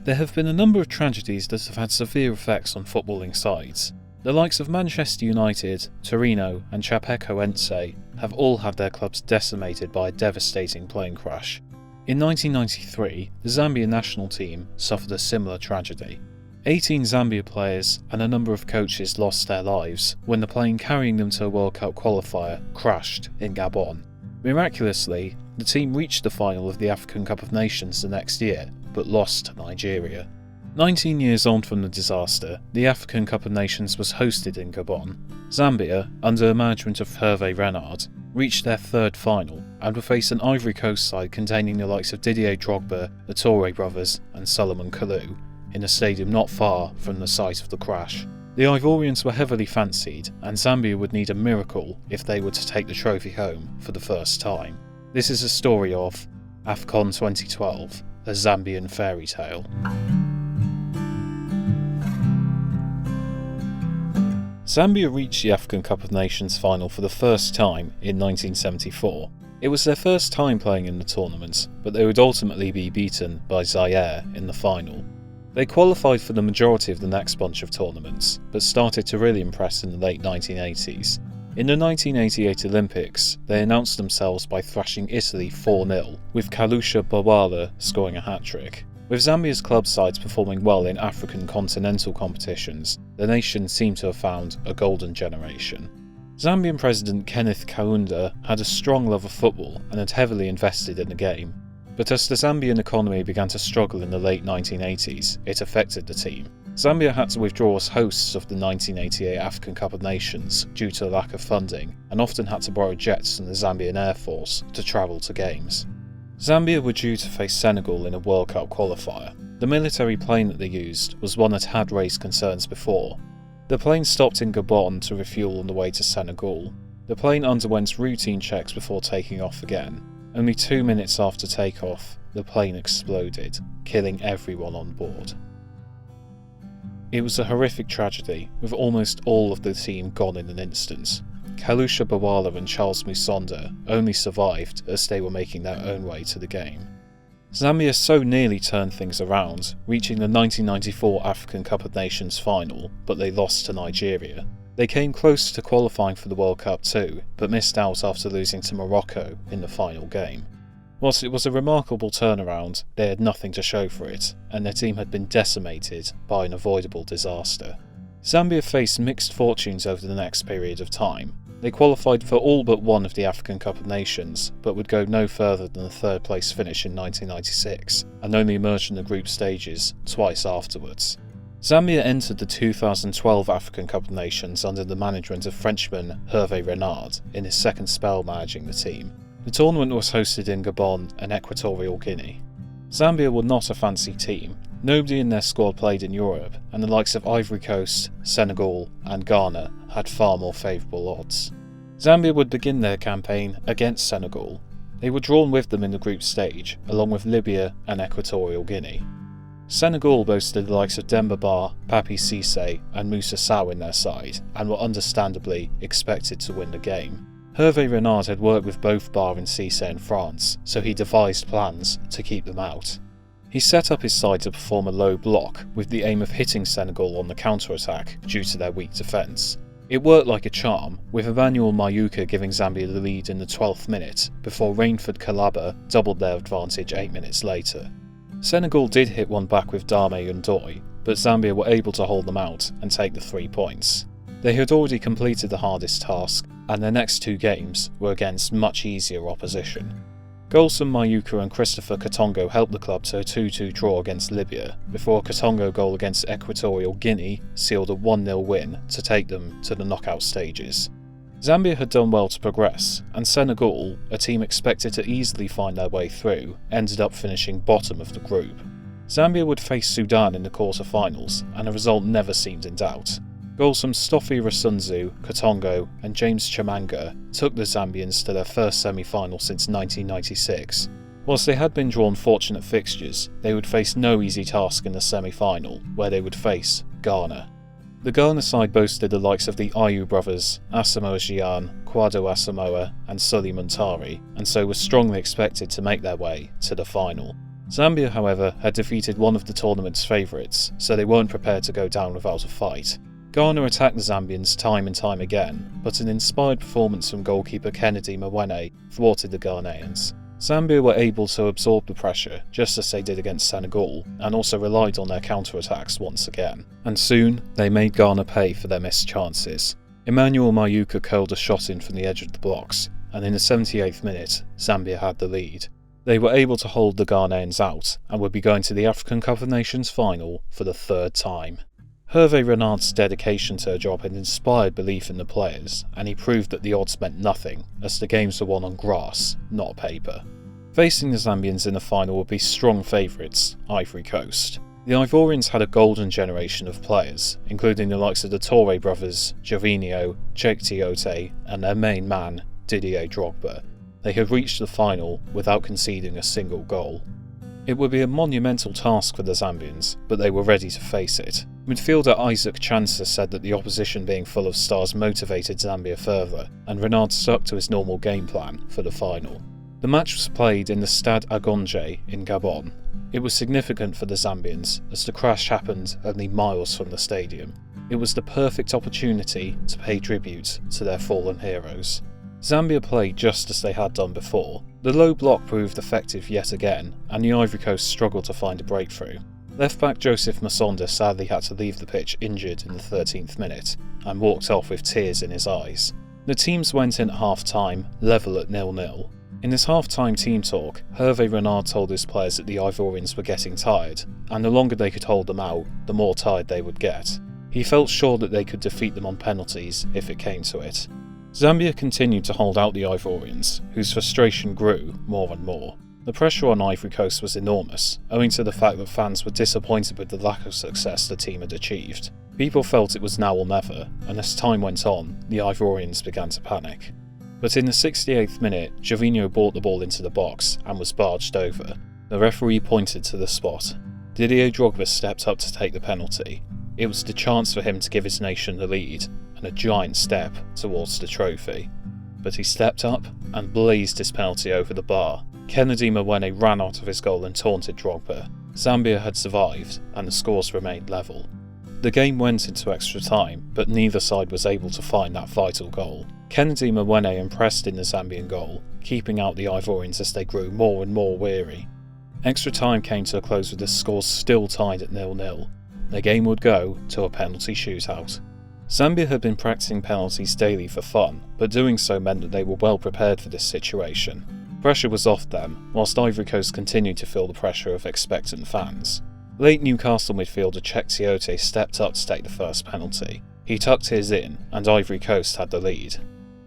There have been a number of tragedies that have had severe effects on footballing sides. The likes of Manchester United, Torino and Chapecoense have all had their clubs decimated by a devastating plane crash. In 1993, the Zambian national team suffered a similar tragedy. 18 Zambia players and a number of coaches lost their lives when the plane carrying them to a World Cup qualifier crashed in Gabon. Miraculously, the team reached the final of the AFCON Cup of Nations the next year, but lost to Nigeria. 19 years on from the disaster, the AFCON Cup of Nations was hosted in Gabon. Zambia, under the management of Hervé Renard, reached their third final and would face an Ivory Coast side containing the likes of Didier Drogba, the Touré brothers and Solomon Kalou, in a stadium not far from the site of the crash. The Ivorians were heavily fancied, and Zambia would need a miracle if they were to take the trophy home for the first time. This is a story of AFCON 2012, a Zambian fairy tale. Zambia reached the AFCON Cup of Nations final for the first time in 1974. It was their first time playing in the tournament, but they would ultimately be beaten by Zaire in the final. They qualified for the majority of the next bunch of tournaments, but started to really impress in the late 1980s. In the 1988 Olympics, they announced themselves by thrashing Italy 4-0, with Kalusha Bwala scoring a hat-trick. With Zambia's club sides performing well in African continental competitions, the nation seemed to have found a golden generation. Zambian President Kenneth Kaunda had a strong love of football and had heavily invested in the game. But as the Zambian economy began to struggle in the late 1980s, it affected the team. Zambia had to withdraw as hosts of the 1988 African Cup of Nations due to a lack of funding, and often had to borrow jets from the Zambian Air Force to travel to games. Zambia were due to face Senegal in a World Cup qualifier. The military plane that they used was one that had raised concerns before. The plane stopped in Gabon to refuel on the way to Senegal. The plane underwent routine checks before taking off again. Only 2 minutes after takeoff, the plane exploded, killing everyone on board. It was a horrific tragedy, with almost all of the team gone in an instant. Kalusha Bwala and Charles Musonda only survived as they were making their own way to the game. Zambia so nearly turned things around, reaching the 1994 African Cup of Nations final, but they lost to Nigeria. They came close to qualifying for the World Cup too, but missed out after losing to Morocco in the final game. Whilst it was a remarkable turnaround, they had nothing to show for it, and their team had been decimated by an avoidable disaster. Zambia faced mixed fortunes over the next period of time. They qualified for all but one of the African Cup of Nations, but would go no further than the third place finish in 1996, and only emerged in the group stages twice afterwards. Zambia entered the 2012 African Cup of Nations under the management of Frenchman Hervé Renard in his second spell managing the team. The tournament was hosted in Gabon and Equatorial Guinea. Zambia were not a fancy team. Nobody in their squad played in Europe, and the likes of Ivory Coast, Senegal and Ghana had far more favourable odds. Zambia would begin their campaign against Senegal. They were drawn with them in the group stage, along with Libya and Equatorial Guinea. Senegal boasted the likes of Demba Ba, Papi Cissé and Moussa Sow in their side, and were understandably expected to win the game. Hervé Renard had worked with both Ba and Cissé in France, so he devised plans to keep them out. He set up his side to perform a low block, with the aim of hitting Senegal on the counter-attack due to their weak defence. It worked like a charm, with Emmanuel Mayuka giving Zambia the lead in the 12th minute, before Rainford Kalaba doubled their advantage 8 minutes later. Senegal did hit one back with Dame Ndoye, but Zambia were able to hold them out and take the 3 points. They had already completed the hardest task, and their next 2 games were against much easier opposition. Goals from Mayuka and Christopher Katongo helped the club to a 2-2 draw against Libya, before a Katongo goal against Equatorial Guinea sealed a 1-0 win to take them to the knockout stages. Zambia had done well to progress, and Senegal, a team expected to easily find their way through, ended up finishing bottom of the group. Zambia would face Sudan in the quarter-finals, and the result never seemed in doubt. Goals from Stoffi Rasunzu, Katongo and James Chamanga took the Zambians to their first semi-final since 1996. Whilst they had been drawn fortunate fixtures, they would face no easy task in the semi-final, where they would face Ghana. The Ghana side boasted the likes of the Ayew brothers, Asamoah Gyan, Kwadwo Asamoah and Sully Muntari, and so was strongly expected to make their way to the final. Zambia, however, had defeated one of the tournament's favourites, so they weren't prepared to go down without a fight. Ghana attacked the Zambians time and time again, but an inspired performance from goalkeeper Kennedy Mwene thwarted the Ghanaians. Zambia were able to absorb the pressure, just as they did against Senegal, and also relied on their counter-attacks once again. And soon, they made Ghana pay for their missed chances. Emmanuel Mayuka curled a shot in from the edge of the box, and in the 78th minute, Zambia had the lead. They were able to hold the Ghanaians out, and would be going to the African Cup of Nations final for the third time. Hervé Renard's dedication to a job had inspired belief in the players, and he proved that the odds meant nothing, as the games were won on grass, not paper. Facing the Zambians in the final would be strong favourites, Ivory Coast. The Ivorians had a golden generation of players, including the likes of the Touré brothers, Gervinho, Cheick Tiote, and their main man, Didier Drogba. They had reached the final without conceding a single goal. It would be a monumental task for the Zambians, but they were ready to face it. Midfielder Isaac Chancellor said that the opposition being full of stars motivated Zambia further, and Renard stuck to his normal game plan for the final. The match was played in the Stade Agonje in Gabon. It was significant for the Zambians, as the crash happened only miles from the stadium. It was the perfect opportunity to pay tribute to their fallen heroes. Zambia played just as they had done before. The low block proved effective yet again, and the Ivory Coast struggled to find a breakthrough. Left-back Joseph Masonda sadly had to leave the pitch injured in the 13th minute, and walked off with tears in his eyes. The teams went in at half-time, level at 0-0. In his half-time team talk, Hervé Renard told his players that the Ivorians were getting tired, and the longer they could hold them out, the more tired they would get. He felt sure that they could defeat them on penalties if it came to it. Zambia continued to hold out the Ivorians, whose frustration grew more and more. The pressure on Ivory Coast was enormous, owing to the fact that fans were disappointed with the lack of success the team had achieved. People felt it was now or never, and as time went on, the Ivorians began to panic. But in the 68th minute, Gervinho brought the ball into the box and was barged over. The referee pointed to the spot. Didier Drogba stepped up to take the penalty. It was the chance for him to give his nation the lead, and a giant step towards the trophy. But he stepped up and blazed his penalty over the bar. Kennedy Mwene ran out of his goal and taunted Drogba. Zambia had survived, and the scores remained level. The game went into extra time, but neither side was able to find that vital goal. Kennedy Mwene impressed in the Zambian goal, keeping out the Ivorians as they grew more and more weary. Extra time came to a close with the scores still tied at 0-0. The game would go to a penalty shootout. Zambia had been practicing penalties daily for fun, but doing so meant that they were well prepared for this situation. Pressure was off them, whilst Ivory Coast continued to feel the pressure of expectant fans. Late Newcastle midfielder Cheick Tiote stepped up to take the first penalty. He tucked his in, and Ivory Coast had the lead.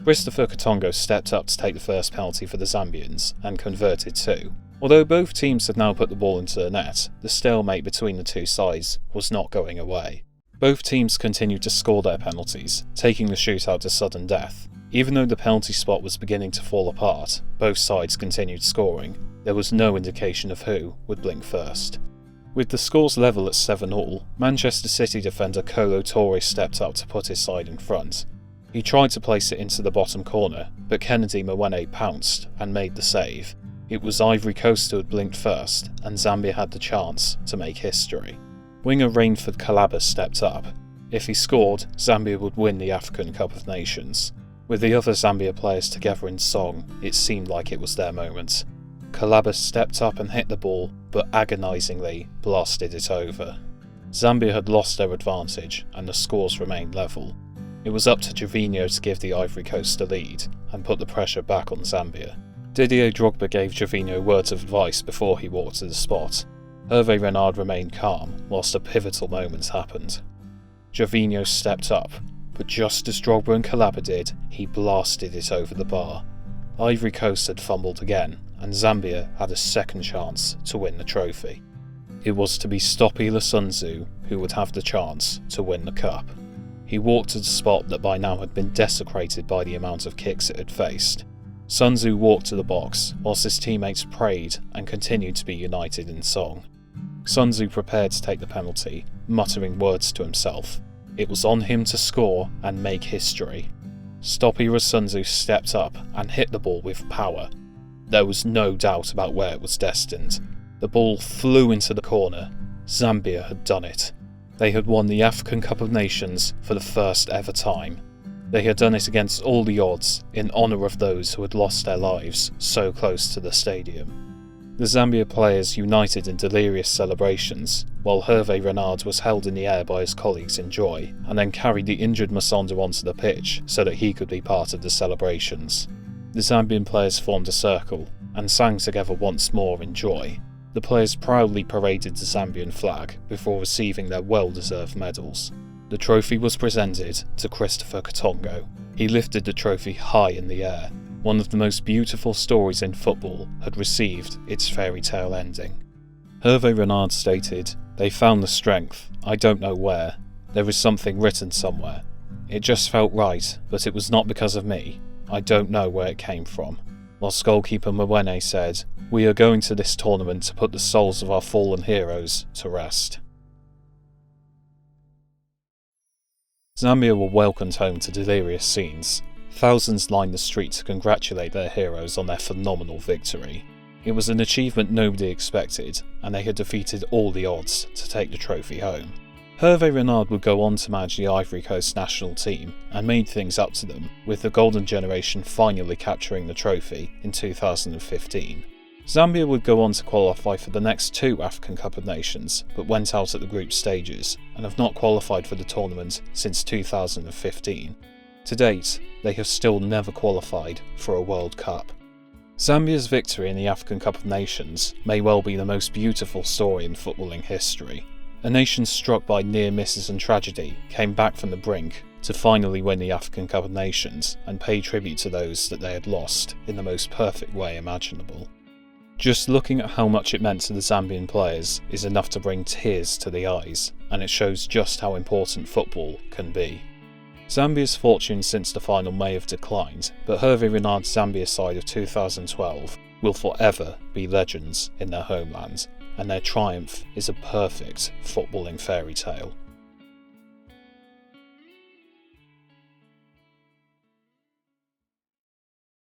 Christopher Katongo stepped up to take the first penalty for the Zambians, and converted too. Although both teams had now put the ball into the net, the stalemate between the two sides was not going away. Both teams continued to score their penalties, taking the shootout to sudden death. Even though the penalty spot was beginning to fall apart, both sides continued scoring. There was no indication of who would blink first. With the scores level at 7-7, Manchester City defender Kolo Touré stepped up to put his side in front. He tried to place it into the bottom corner, but Kennedy Mwene pounced and made the save. It was Ivory Coast who had blinked first, and Zambia had the chance to make history. Winger Rainford Calabas stepped up. If he scored, Zambia would win the African Cup of Nations. With the other Zambia players together in song, it seemed like it was their moment. Calabas stepped up and hit the ball, but agonisingly blasted it over. Zambia had lost their advantage, and the scores remained level. It was up to Gervinho to give the Ivory Coast the lead, and put the pressure back on Zambia. Didier Drogba gave Gervinho words of advice before he walked to the spot. Hervé Renard remained calm, whilst a pivotal moment happened. Gervinho stepped up, but just as Drogba and Calabas did, he blasted it over the bar. Ivory Coast had fumbled again, and Zambia had a second chance to win the trophy. It was to be Stoppy Lasunzu who would have the chance to win the cup. He walked to the spot that by now had been desecrated by the amount of kicks it had faced. Sun Tzu walked to the box, whilst his teammates prayed and continued to be united in song. Sun Tzu prepared to take the penalty, muttering words to himself. It was on him to score and make history. Stoppy Lasunzu stepped up and hit the ball with power. There was no doubt about where it was destined. The ball flew into the corner. Zambia had done it. They had won the African Cup of Nations for the first ever time. They had done it against all the odds in honour of those who had lost their lives so close to the stadium. The Zambia players united in delirious celebrations, while Hervé Renard was held in the air by his colleagues in joy, and then carried the injured Masonda onto the pitch so that he could be part of the celebrations. The Zambian players formed a circle, and sang together once more in joy. The players proudly paraded the Zambian flag before receiving their well-deserved medals. The trophy was presented to Christopher Katongo. He lifted the trophy high in the air. One of the most beautiful stories in football had received its fairy tale ending. Hervé Renard stated, "They found the strength, I don't know where. There is something written somewhere. It just felt right, but it was not because of me. I don't know where it came from." Whilst goalkeeper Mwene said, "We are going to this tournament to put the souls of our fallen heroes to rest." Zambia were welcomed home to delirious scenes. Thousands lined the street to congratulate their heroes on their phenomenal victory. It was an achievement nobody expected, and they had defeated all the odds to take the trophy home. Hervé Renard would go on to manage the Ivory Coast national team and made things up to them, with the golden generation finally capturing the trophy in 2015. Zambia would go on to qualify for the next 2 African Cup of Nations, but went out at the group stages, and have not qualified for the tournament since 2015. To date, they have still never qualified for a World Cup. Zambia's victory in the African Cup of Nations may well be the most beautiful story in footballing history. A nation struck by near misses and tragedy came back from the brink to finally win the African Cup of Nations and pay tribute to those that they had lost in the most perfect way imaginable. Just looking at how much it meant to the Zambian players is enough to bring tears to the eyes, and it shows just how important football can be. Zambia's fortunes since the final may have declined, but Hervé Renard's Zambia side of 2012 will forever be legends in their homeland, and their triumph is a perfect footballing fairy tale.